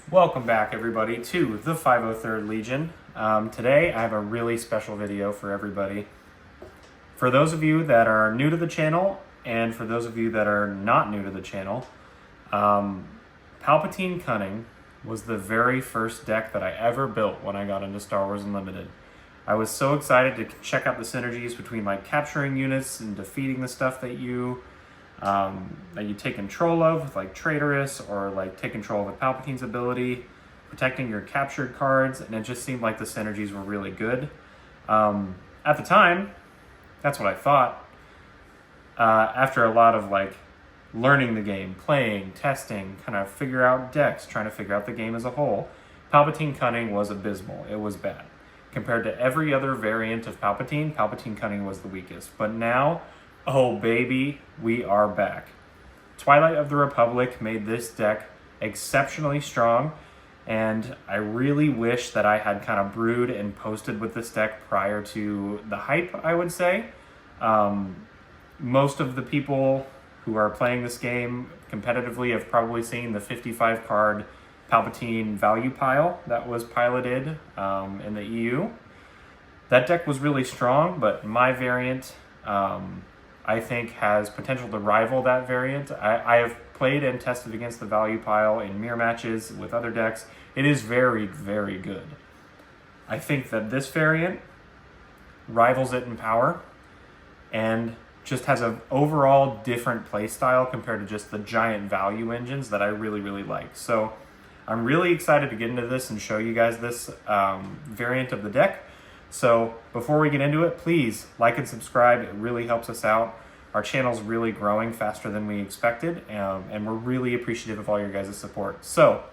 Welcome back, everybody, to the 503rd Legion. Today, I have a really special video for everybody. For those of you that are new to the channel, and for those of you that are not new to the channel, Palpatine Cunning was the very first deck that I ever built when I got into Star Wars Unlimited. I was so excited to check out the synergies between like capturing units and defeating the stuff that you take control of, like Traitorous, or like take control of Palpatine's ability, protecting your captured cards, and it just seemed like the synergies were really good. At the time, that's what I thought. After a lot of like learning the game, playing, testing, kind of figure out decks, trying to figure out the game as a whole, Palpatine Cunning was abysmal. It was bad. Compared to every other variant of Palpatine, Palpatine Cunning was the weakest. But now, oh baby, we are back. Twilight of the Republic made this deck exceptionally strong, and I really wish that I had kind of brewed and posted with this deck prior to the hype, I would say. Most of the people who are playing this game competitively have probably seen the 55 card Palpatine value pile that was piloted in the EU. That deck was really strong, but my variant I think has potential to rival that variant. I have played and tested against the value pile in mirror matches with other decks. It is very, very good. I think that this variant rivals it in power and just has an overall different play style compared to just the giant value engines that I really, really like. So I'm really excited to get into this and show you guys this variant of the deck. So before we get into it, please like and subscribe. It really helps us out. Our channel's really growing faster than we expected, and we're really appreciative of all your guys' support. So,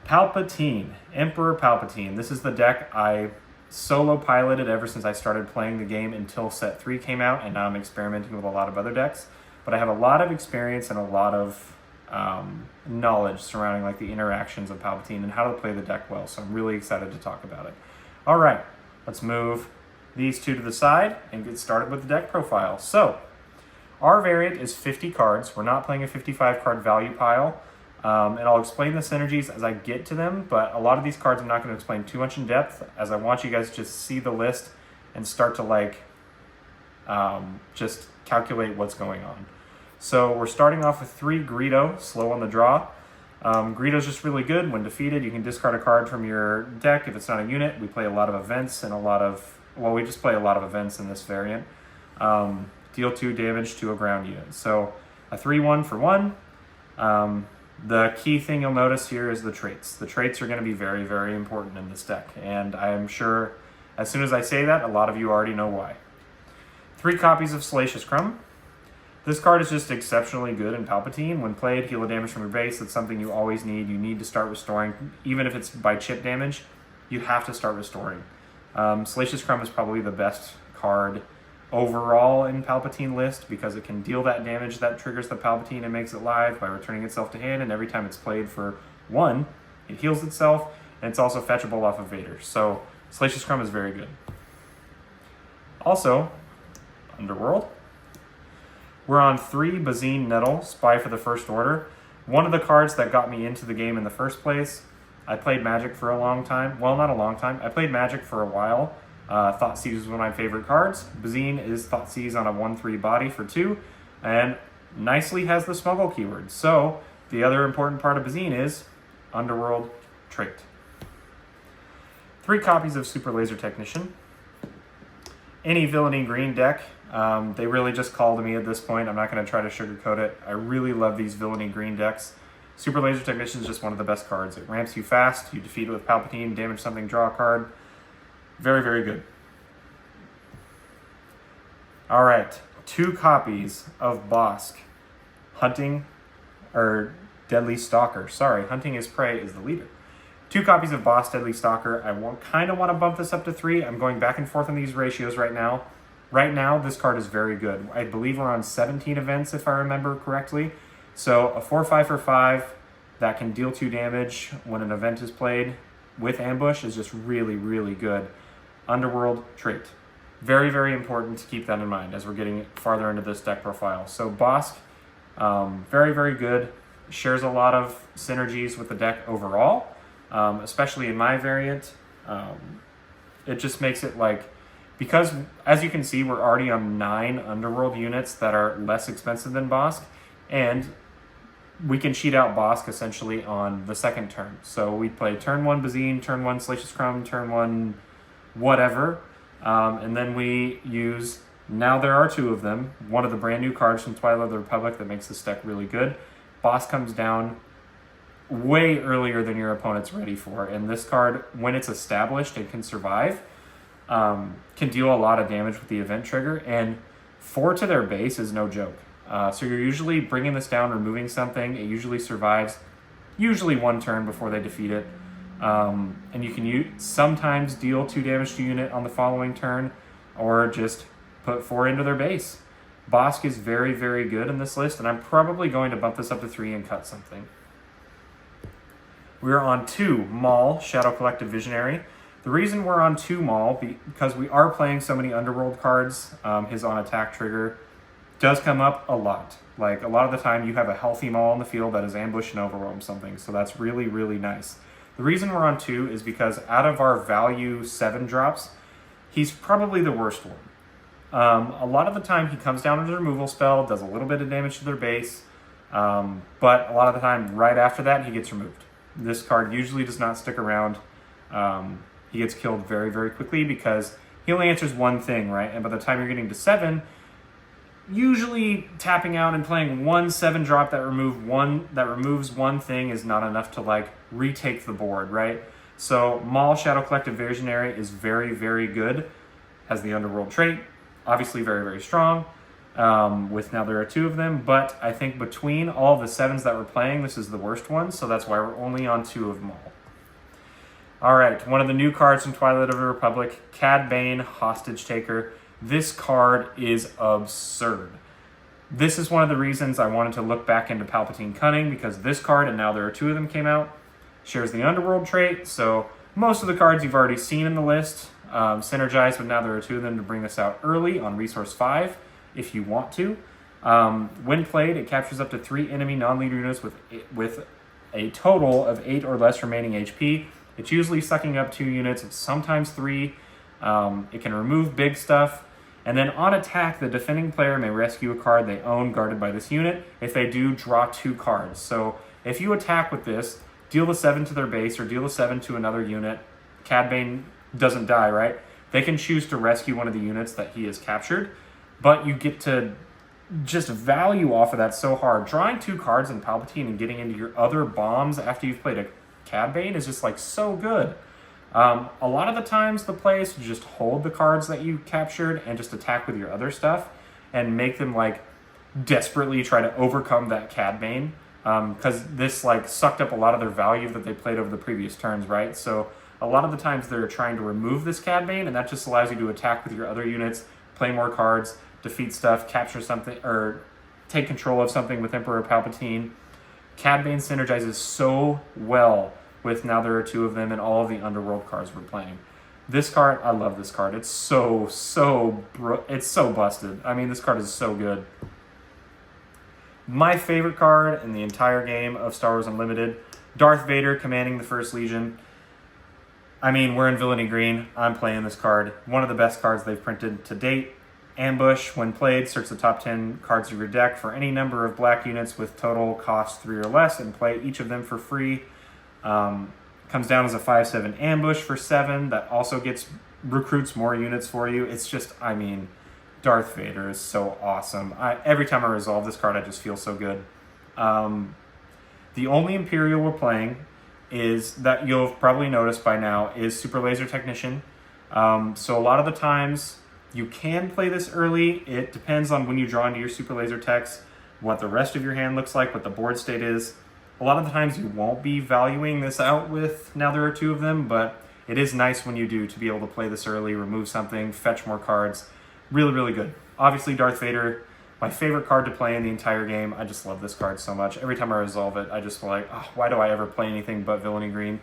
Palpatine, Emperor Palpatine. This is the deck I solo piloted ever since I started playing the game until set 3 came out, and now I'm experimenting with a lot of other decks. But I have a lot of experience and a lot of knowledge surrounding like the interactions of Palpatine and how to play the deck well, so I'm really excited to talk about it. All right, let's move these two to the side and get started with the deck profile. So, our variant is 50 cards. We're not playing a 55 card value pile, and I'll explain the synergies as I get to them, but a lot of these cards I'm not going to explain too much in depth, as I want you guys to just see the list and start to like just calculate what's going on. So we're starting off with 3 Greedo, slow on the draw. Greedo's just really good. When defeated, you can discard a card from your deck. If it's not a unit, we play a lot of events and we just play a lot of events in this variant. Deal 2 damage to a ground unit. So a 3/1 for 1. The key thing you'll notice here is the traits. The traits are going to be very, very important in this deck, and I am sure as soon as I say that, a lot of you already know why. 3 copies of Salacious Crumb. This card is just exceptionally good in Palpatine. When played, heal the damage from your base. It's something you always need. You need to start restoring. Even if it's by chip damage, you have to start restoring. Salacious Crumb is probably the best card overall in Palpatine list because it can deal that damage that triggers the Palpatine and makes it live by returning itself to hand, and every time it's played for 1, it heals itself, and it's also fetchable off of Vader. So Salacious Crumb is very good. Also, Underworld. We're on 3 Bazine Nettle, Spy for the First Order. One of the cards that got me into the game in the first place. I played Magic for a long time. Well, not a long time. I played Magic for a while. Thoughtseize was one of my favorite cards. Bazine is Thoughtseize on a 1/3 body for 2, and nicely has the smuggle keyword. So the other important part of Bazine is Underworld trait. 3 copies of Super Laser Technician. Any Villainy Green deck, they really just call to me at this point. I'm not going to try to sugarcoat it. I really love these Villainy Green decks. Super Laser Technician is just one of the best cards. It ramps you fast, you defeat it with Palpatine, damage something, draw a card. Very, very good. All right, 2 copies of Bosk. Hunting, or Deadly Stalker. Sorry, Hunting is Prey is the leader. 2 copies of Boss Deadly Stalker. I kind of want to bump this up to 3. I'm going back and forth on these ratios right now. Right now, this card is very good. I believe we're on 17 events, if I remember correctly. So a 4/5 for 5 that can deal 2 damage when an event is played with Ambush is just really, really good. Underworld trait. Very, very important to keep that in mind as we're getting farther into this deck profile. So Bosk, very, very good. shares a lot of synergies with the deck overall, especially in my variant. It just makes it like, because as you can see, we're already on 9 Underworld units that are less expensive than Bosk, and we can cheat out Bosk essentially on the second turn. So we play turn 1 Bazine, turn 1 Salacious Crumb, turn 1 whatever, and then we use, now there are 2 of them, one of the brand new cards from Twilight of the Republic that makes this deck really good. Bosk comes down way earlier than your opponent's ready for, and this card, when it's established and can survive, can deal a lot of damage with the event trigger, and 4 to their base is no joke. So you're usually bringing this down, removing something. It usually survives, usually 1 turn before they defeat it. And you can sometimes deal 2 damage to unit on the following turn, or just put 4 into their base. Bosk is very, very good in this list, and I'm probably going to bump this up to 3 and cut something. We're on 2 Maul, Shadow Collective Visionary. The reason we're on 2 Maul, because we are playing so many Underworld cards, his on attack trigger does come up a lot. Like, a lot of the time you have a healthy Maul in the field that is ambushed and overwhelmed something, so that's really, really nice. The reason we're on 2 is because out of our value 7 drops, he's probably the worst one. A lot of the time he comes down with a removal spell, does a little bit of damage to their base, but a lot of the time right after that he gets removed. This card usually does not stick around. He gets killed very, very quickly because he only answers 1 thing, right? And by the time you're getting to 7, usually tapping out and playing 1 7-drop that removes 1 thing is not enough to like retake the board, right? So Maul, Shadow Collective Visionary is very, very good. Has the Underworld trait, obviously very, very strong. With now there are 2 of them, but I think between all the 7s that we're playing, this is the worst one, so that's why we're only on 2 of Maul. Alright, one of the new cards from Twilight of the Republic, Cad Bane, Hostage Taker. This card is absurd. This is one of the reasons I wanted to look back into Palpatine Cunning, because this card, and now there are 2 of them came out, shares the Underworld trait, so most of the cards you've already seen in the list synergize, but now there are 2 of them to bring this out early on Resource 5, if you want to. When played, it captures up to 3 enemy non-leader units with a total of 8 or less remaining HP. It's usually sucking up 2 units, it's sometimes 3. It can remove big stuff. And then on attack, the defending player may rescue a card they own guarded by this unit. If they do, draw 2 cards. So if you attack with this, deal the 7 to their base or deal the 7 to another unit. Cad Bane doesn't die, right? They can choose to rescue one of the units that he has captured, but you get to just value off of that so hard. Drawing 2 cards in Palpatine and getting into your other bombs after you've played a Cad Bane is just like so good. A lot of the times the play is to just hold the cards that you captured and just attack with your other stuff and make them like desperately try to overcome that Cad Bane, because this like sucked up a lot of their value that they played over the previous turns, right? So a lot of the times they're trying to remove this Cad Bane, and that just allows you to attack with your other units, play more cards, defeat stuff, capture something, or take control of something with Emperor Palpatine. Cad Bane synergizes so well with now there are 2 of them and all of the Underworld cards we're playing. This card, I love this card. It's so busted. I mean, this card is so good. My favorite card in the entire game of Star Wars Unlimited, Darth Vader commanding the First Legion. I mean, we're in Villainy Green. I'm playing this card. One of the best cards they've printed to date. Ambush. When played, search the top 10 cards of your deck for any number of black units with total cost 3 or less and play each of them for free. Comes down as a 5/7 ambush for 7 that also recruits more units for you. It's just, I mean, Darth Vader is so awesome. Every time I resolve this card, I just feel so good. The only Imperial we're playing is, that you'll have probably noticed by now, is Super Laser Technician. So a lot of the times you can play this early. It depends on when you draw into your Super Laser Techs, what the rest of your hand looks like, what the board state is. A lot of the times you won't be valuing this out with now there are 2 of them, but it is nice when you do to be able to play this early, remove something, fetch more cards. Really, really good. Obviously, Darth Vader, my favorite card to play in the entire game. I just love this card so much. Every time I resolve it, I just feel like, oh, why do I ever play anything but Villainy Green?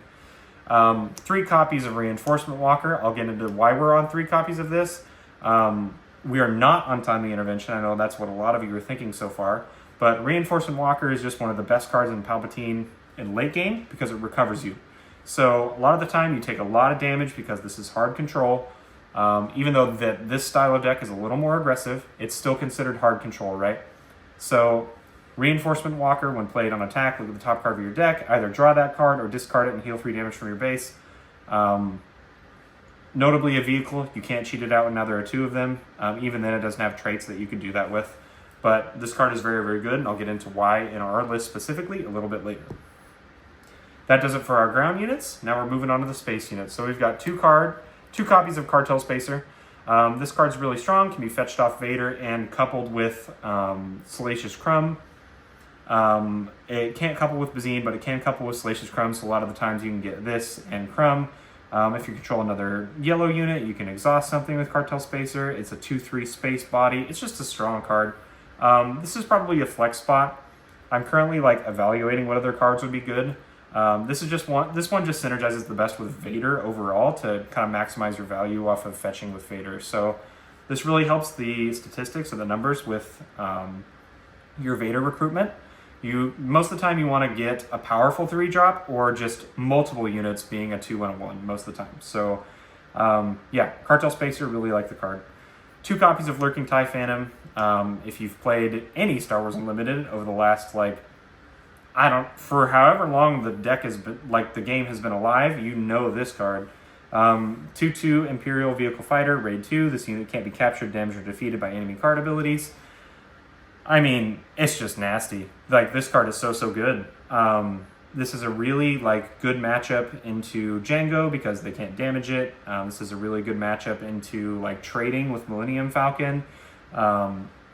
3 copies of Reinforcement Walker. I'll get into why we're on 3 copies of this. We are not on Timely Intervention. I know that's what a lot of you are thinking so far. But Reinforcement Walker is just one of the best cards in Palpatine in late game because it recovers you. So a lot of the time you take a lot of damage because this is hard control. Even though this style of deck is a little more aggressive, it's still considered hard control, right? So Reinforcement Walker, when played on attack, look at the top card of your deck, either draw that card or discard it and heal 3 damage from your base. Notably a vehicle, you can't cheat it out, and now there are 2 of them. Even then it doesn't have traits that you could do that with. But this card is very, very good, and I'll get into why in our list specifically a little bit later. That does it for our ground units. Now we're moving on to the space units. So we've got 2 copies of Cartel Spacer. This card's really strong, can be fetched off Vader and coupled with Salacious Crumb. It can't couple with Bazine, but it can couple with Salacious Crumb, so a lot of the times you can get this and Crumb. If you control another yellow unit, you can exhaust something with Cartel Spacer. It's a 2/3 space body. It's just a strong card. This is probably a flex spot. I'm currently evaluating what other cards would be good. This one just synergizes the best with Vader overall to kind of maximize your value off of fetching with Vader. So this really helps the statistics or the numbers with your Vader recruitment. Most of the time you want to get a powerful 3-drop or just multiple units being a 2 and a 1 most of the time. So yeah, Cartel Spacer, really like the card. 2 copies of Lurking TIE Phantom. If you've played any Star Wars Unlimited over the last for however long the deck has been, the game has been alive, you know this card. 2/2 Imperial Vehicle Fighter, Raid 2. This unit can't be captured, damaged, or defeated by enemy card abilities. I mean, it's just nasty. This card is so good. This is a really good matchup into Jango because they can't damage it. This is a really good matchup into trading with Millennium Falcon.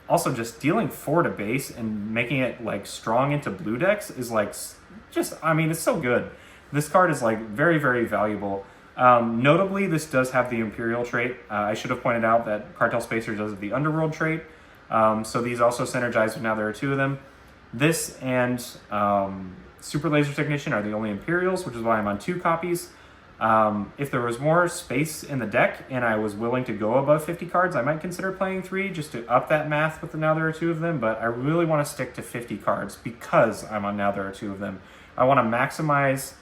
Also, just dealing 4 to base and making it strong into blue decks is it's so good. This card is very, very valuable. Notably, this does have the Imperial trait. I should have pointed out that Cartel Spacer does have the Underworld trait. So these also synergize, but now there are 2 of them. This and Super Laser Technician are the only Imperials, which is why I'm on 2 copies. If there was more space in the deck and I was willing to go above 50 cards, I might consider playing 3 just to up that math with the now there are 2 of them, but I really want to stick to 50 cards because I'm on now there are 2 of them. I want to maximize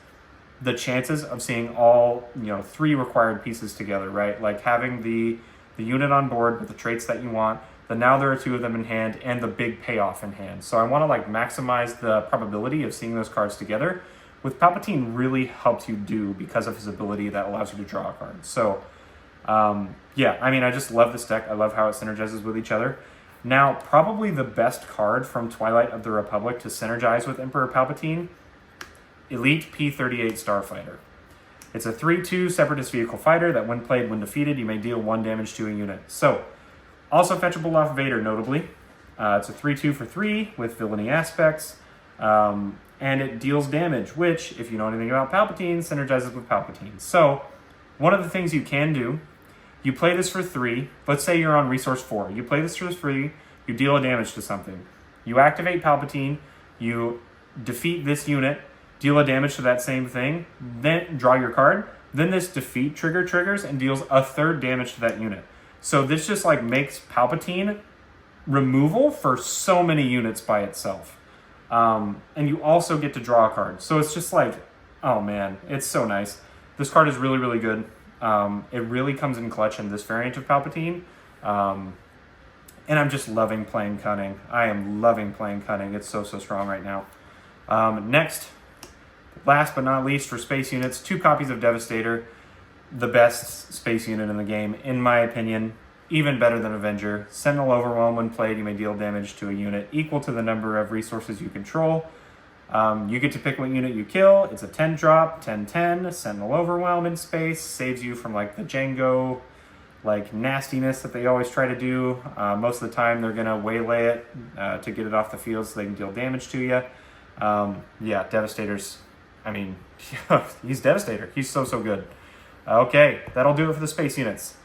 the chances of seeing all 3 required pieces together, right? Having the unit on board with the traits that you want, the now there are 2 of them in hand, and the big payoff in hand. So I want to maximize the probability of seeing those cards together, which Palpatine really helps you do because of his ability that allows you to draw a card. So yeah, I just love this deck. I love how it synergizes with each other. Now, probably the best card from Twilight of the Republic to synergize with Emperor Palpatine, Elite P-38 Starfighter. It's a 3/2 Separatist Vehicle Fighter that when played, when defeated, you may deal 1 damage to a unit. So, also fetchable off Vader, notably. It's a 3/2 for 3 with villainy aspects. And it deals damage, which, if you know anything about Palpatine, synergizes with Palpatine. So, one of the things you can do, you play this for 3. Let's say you're on resource 4. You play this for 3, you deal a damage to something. You activate Palpatine, you defeat this unit, deal a damage to that same thing, then draw your card. Then this defeat trigger triggers and deals a 3rd damage to that unit. So this just makes Palpatine removal for so many units by itself. And you also get to draw a card. So it's just oh man, it's so nice. This card is really, really good. It really comes in clutch in this variant of Palpatine. And I'm just loving playing Cunning. I am loving playing Cunning. It's so strong right now. Next, last but not least for space units, 2 copies of Devastator. The best space unit in the game, in my opinion. Even better than Avenger. Sentinel Overwhelm, when played, you may deal damage to a unit equal to the number of resources you control. You get to pick what unit you kill. It's a 10-drop, 10/10. Sentinel Overwhelm in space. Saves you from the Jango nastiness that they always try to do. Most of the time they're going to waylay it to get it off the field so they can deal damage to you. Yeah, Devastator's, he's Devastator. He's so good. Okay, that'll do it for the space units.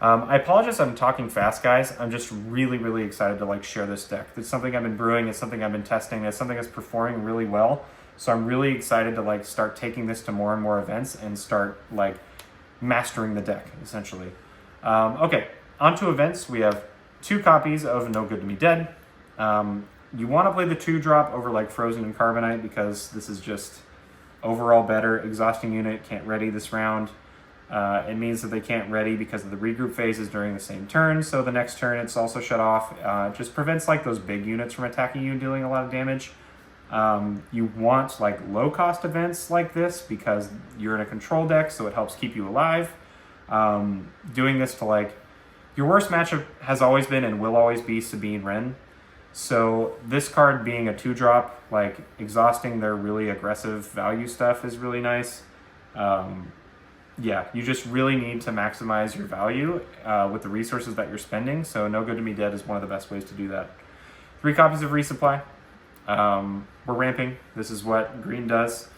I apologize I'm talking fast, guys. I'm just really excited to share this deck. It's something I've been brewing. It's something I've been testing. It's something that's performing really well. So I'm really excited to start taking this to more and more events and start mastering the deck, essentially. Okay, on to events. We have 2 copies of No Good to Me Dead. you want to play the 2-drop over like Frozen and Carbonite because this is just overall better. Exhausting unit can't ready this round. It means that they can't ready because of the regroup phases during the same turn, so the next turn it's also shut off. It just prevents like those big units from attacking you and dealing a lot of damage. You want like low cost events like this because you're in a control deck, so it helps keep you alive. Doing this to like, your worst matchup has always been and will always be Sabine Wren. So this card being a 2-drop, like exhausting their really aggressive value stuff is really nice. Yeah, you just really need to maximize your value with the resources that you're spending. So No Good to Me Dead is one of the best ways to do that. 3 copies of Resupply. We're ramping. This is what green does.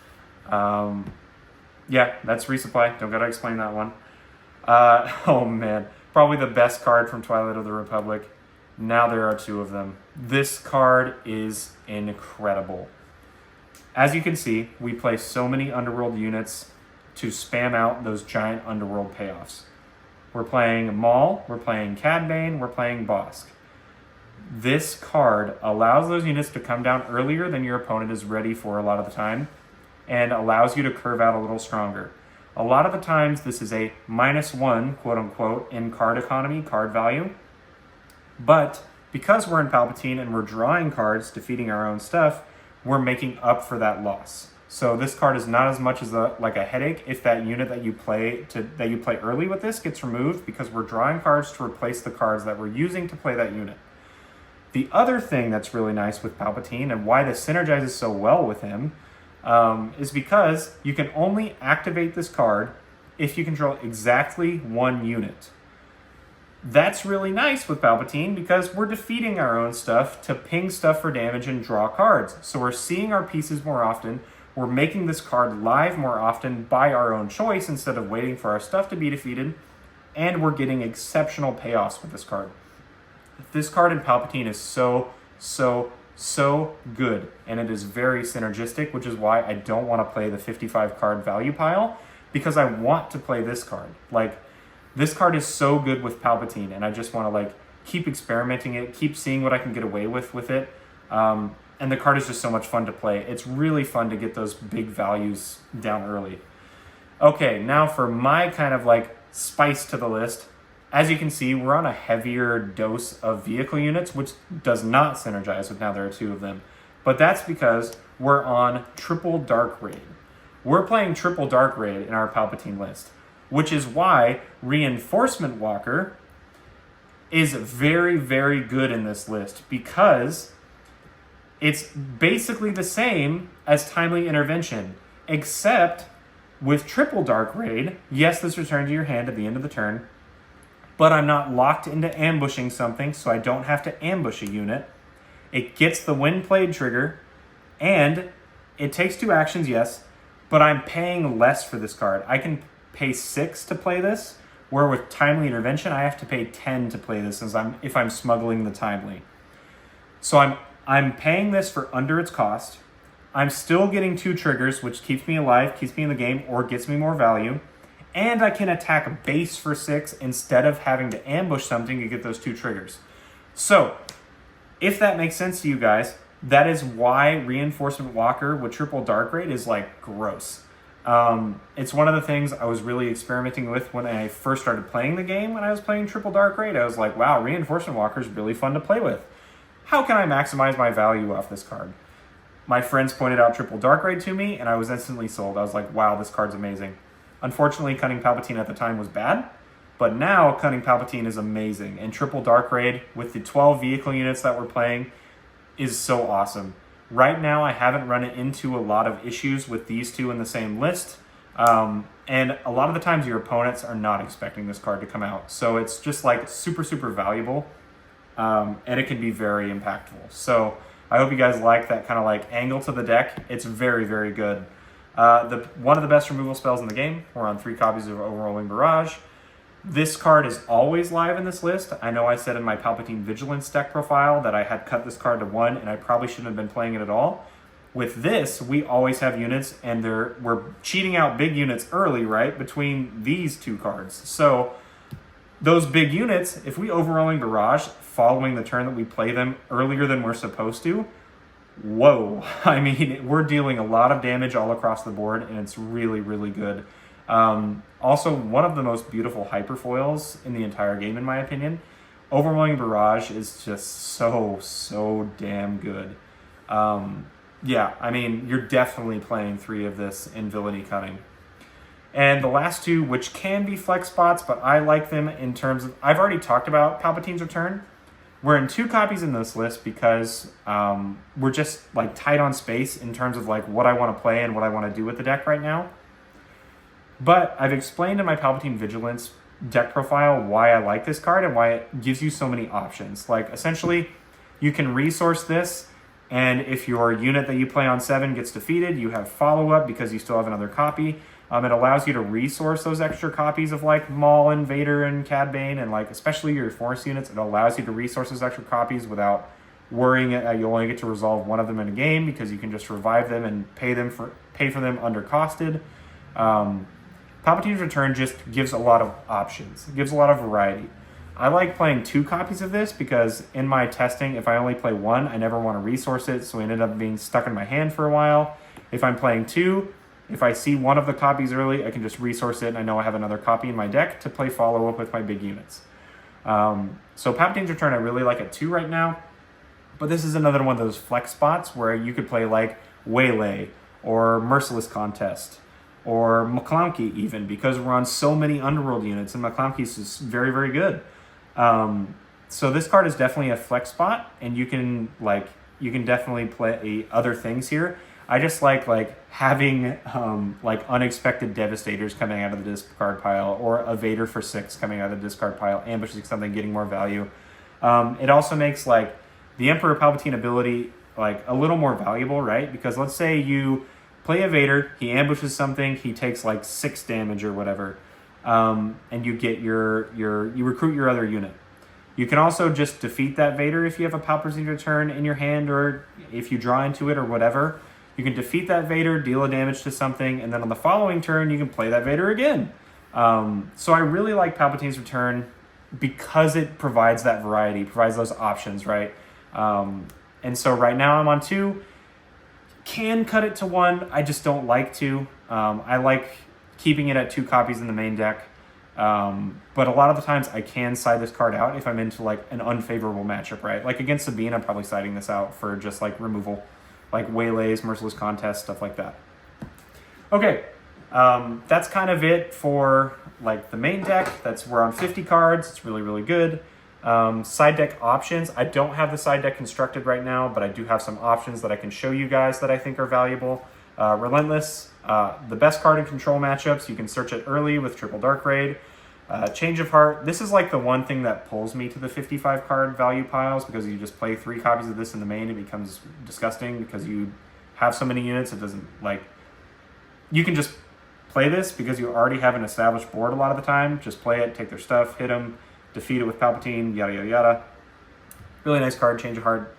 Yeah, that's Resupply. Don't gotta explain that one. Oh man, probably the best card from Twilight of the Republic. Now there are 2 of them. This card is incredible. As you can see, we play so many Underworld units to spam out those giant Underworld payoffs. We're playing Maul, we're playing Cad Bane, we're playing Bosk. This card allows those units to come down earlier than your opponent is ready for a lot of the time, and allows you to curve out a little stronger. A lot of the times this is a -1, quote unquote, in card economy, card value. But because we're in Palpatine and we're drawing cards, defeating our own stuff, we're making up for that loss. So this card is not as much as like a headache if that unit that you play early with this gets removed, because we're drawing cards to replace the cards that we're using to play that unit. The other thing that's really nice with Palpatine and why this synergizes so well with him is because you can only activate this card if you control exactly 1 unit. That's really nice with Palpatine because we're defeating our own stuff to ping stuff for damage and draw cards. So we're seeing our pieces more often. We're making this card live more often by our own choice instead of waiting for our stuff to be defeated. And we're getting exceptional payoffs with this card. This card in Palpatine is so good, and it is very synergistic, which is why I don't want to play the 55 card value pile, because I want to play this card. Like, this card is so good with Palpatine, and I just want to like keep experimenting it, keep seeing what I can get away with it. And the card is just so much fun to play. It's really fun to get those big values down early. Okay, now for my kind of like spice to the list. As you can see, we're on a heavier dose of vehicle units, which does not synergize with now there are 2 of them. But that's because we're on triple Dark Raid. We're playing triple Dark Raid in our Palpatine list, which is why Reinforcement Walker is very, very good in this list, because it's basically the same as Timely Intervention, except with triple Dark Raid, yes, this returns to your hand at the end of the turn, but I'm not locked into ambushing something, so I don't have to ambush a unit. It gets the When Played trigger, and it takes 2 actions, yes, but I'm paying less for this card. I can pay 6 to play this, where with Timely Intervention, I have to pay 10 to play this if I'm smuggling the Timely. So I'm paying this for under its cost. I'm still getting 2 triggers, which keeps me alive, keeps me in the game, or gets me more value. And I can attack base for 6 instead of having to ambush something to get those 2 triggers. So, if that makes sense to you guys, that is why Reinforcement Walker with triple Dark Raid is like gross. It's one of the things I was really experimenting with when I first started playing the game. When I was playing triple Dark Raid, I was like, wow, Reinforcement Walker is really fun to play with. How can I maximize my value off this card? My friends pointed out triple Dark Raid to me, and I was instantly sold. I was like, wow, this card's amazing. Unfortunately, Cunning Palpatine at the time was bad, but now Cunning Palpatine is amazing, and triple Dark Raid with the 12 vehicle units that we're playing is so awesome. Right now, I haven't run into a lot of issues with these 2 in the same list, and a lot of the times your opponents are not expecting this card to come out, so it's just like super, super valuable, and it can be very impactful. So I hope you guys like that kind of like angle to the deck. It's very, very good. One of the best removal spells in the game. We're on 3 copies of Overwhelming Barrage. This card is always live in this list. I know I said in my Palpatine Vigilance deck profile that I had cut this card to 1, and I probably shouldn't have been playing it at all. With this, we always have units, and we're cheating out big units early, right, between these 2 cards. So those big units, if we Overwhelming Barrage following the turn that we play them earlier than we're supposed to, whoa. I mean, we're dealing a lot of damage all across the board, and it's really, really good. Also, one of the most beautiful hyperfoils in the entire game, in my opinion. Overwhelming Barrage is just so damn good. Yeah, I mean, you're definitely playing 3 of this in Villainy Cunning. And the last 2, which can be flex spots, but I like them in terms of... I've already talked about Palpatine's Return. We're in 2 copies in this list because we're just like tight on space in terms of like what I want to play and what I want to do with the deck right now. But I've explained in my Palpatine Vigilance deck profile why I like this card and why it gives you so many options. Like, essentially, you can resource this, and if your unit that you play on 7 gets defeated, you have follow-up because you still have another copy. It allows you to resource those extra copies of, like, Maul and Vader and Cad Bane, and, like, especially your Force units. It allows you to resource those extra copies without worrying that you only get to resolve one of them in a game, because you can just revive them and pay for them undercosted. Palpatine's Return just gives a lot of options. It gives a lot of variety. I like playing 2 copies of this because in my testing, if I only play 1, I never want to resource it, so it ended up being stuck in my hand for a while. If I'm playing 2, if I see one of the copies early, I can just resource it, and I know I have another copy in my deck to play follow-up with my big units. So Palpatine's Return, I really like at 2 right now, but this is another one of those flex spots where you could play like Waylay or Merciless Contest, or McClunky even, because we're on so many Underworld units, and McClunky's is very, very good. So this card is definitely a flex spot, and you can definitely play other things here. I just like having like unexpected Devastators coming out of the discard pile, or a Vader for 6 coming out of the discard pile, ambushing something, getting more value. It also makes like the Emperor Palpatine ability like a little more valuable, right? Because let's say you play a Vader, he ambushes something, he takes like 6 damage or whatever, and you get you recruit your other unit. You can also just defeat that Vader if you have a Palpatine Return in your hand, or if you draw into it or whatever. You can defeat that Vader, deal a damage to something, and then on the following turn, you can play that Vader again. So I really like Palpatine's Return because it provides that variety, provides those options, right? And so right now I'm on 2. Can cut it to 1. I just don't like to. I like keeping it at 2 copies in the main deck. But a lot of the times I can side this card out if I'm into like an unfavorable matchup, right? Like against Sabine, I'm probably siding this out for just like removal, like Waylays, Merciless Contest, stuff like that. Okay, that's kind of it for like the main deck. We're on 50 cards. It's really, really good. Side deck options. I don't have the side deck constructed right now, but I do have some options that I can show you guys that I think are valuable. Relentless, the best card in control matchups. You can search it early with Triple Dark Raid. Change of Heart. This is like the one thing that pulls me to the 55 card value piles, because you just play 3 copies of this in the main, it becomes disgusting because you have so many units. It doesn't like, you can just play this because you already have an established board a lot of the time. Just play it, take their stuff, hit them, defeat it with Palpatine, yada, yada, yada. Really nice card, Change of Heart.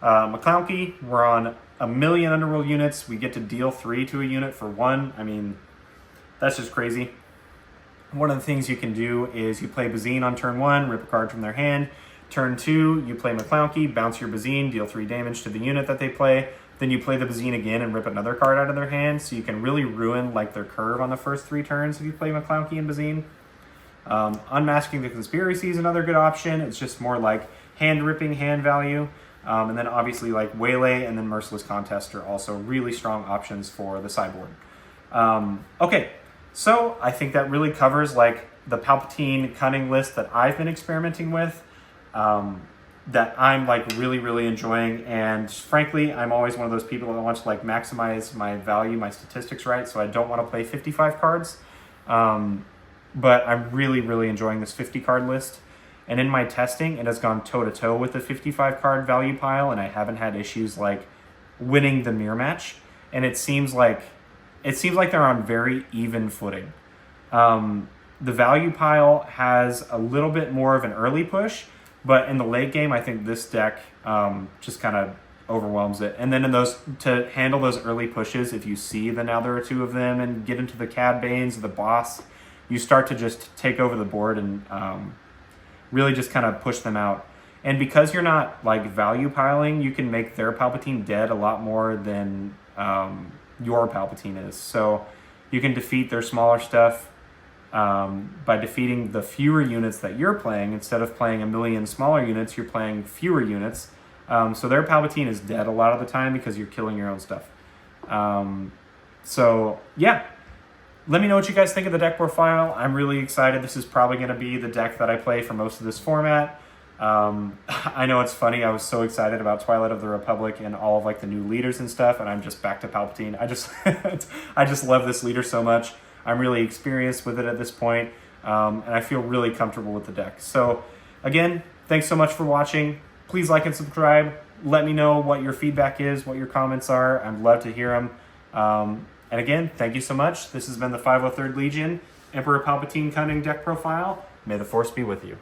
McClunky, we're on 1 million Underworld units. We get to deal 3 to a unit for 1. I mean, that's just crazy. One of the things you can do is you play Bazine on turn 1, rip a card from their hand. Turn 2, you play McClunky, bounce your Bazine, deal 3 damage to the unit that they play. Then you play the Bazine again and rip another card out of their hand, so you can really ruin like their curve on the first 3 turns if you play McClunky and Bazine. Unmasking the Conspiracy is another good option. It's just more like hand-ripping hand value. And then obviously like Waylay and then Merciless Contest are also really strong options for the sideboard. Okay, so I think that really covers like the Palpatine Cunning list that I've been experimenting with, that I'm like really, really enjoying. And frankly, I'm always one of those people that wants to like maximize my value, my statistics, right? So I don't want to play 55 cards. But I'm really, really enjoying this 50 card list. And in my testing, it has gone toe-to-toe with the 55 card value pile, and I haven't had issues like winning the mirror match. And it seems like they're on very even footing. The value pile has a little bit more of an early push, but in the late game, I think this deck just kind of overwhelms it. And then to handle those early pushes, if you see the now there are 2 of them and get into the Cad Banes, the boss, you start to just take over the board and really just kind of push them out. And because you're not like value piling, you can make their Palpatine dead a lot more than your Palpatine is. So you can defeat their smaller stuff by defeating the fewer units that you're playing. Instead of playing a million smaller units, you're playing fewer units. So their Palpatine is dead a lot of the time because you're killing your own stuff. So yeah, let me know what you guys think of the deck profile. I'm really excited. This is probably going to be the deck that I play for most of this format. I know it's funny. I was so excited about Twilight of the Republic and all of like the new leaders and stuff, and I'm just back to Palpatine. I just love this leader so much. I'm really experienced with it at this point, and I feel really comfortable with the deck. So again, thanks so much for watching. Please like and subscribe. Let me know what your feedback is, what your comments are. I'd love to hear them. And again, thank you so much. This has been the 503rd Legion Emperor Palpatine Cunning deck profile. May the Force be with you.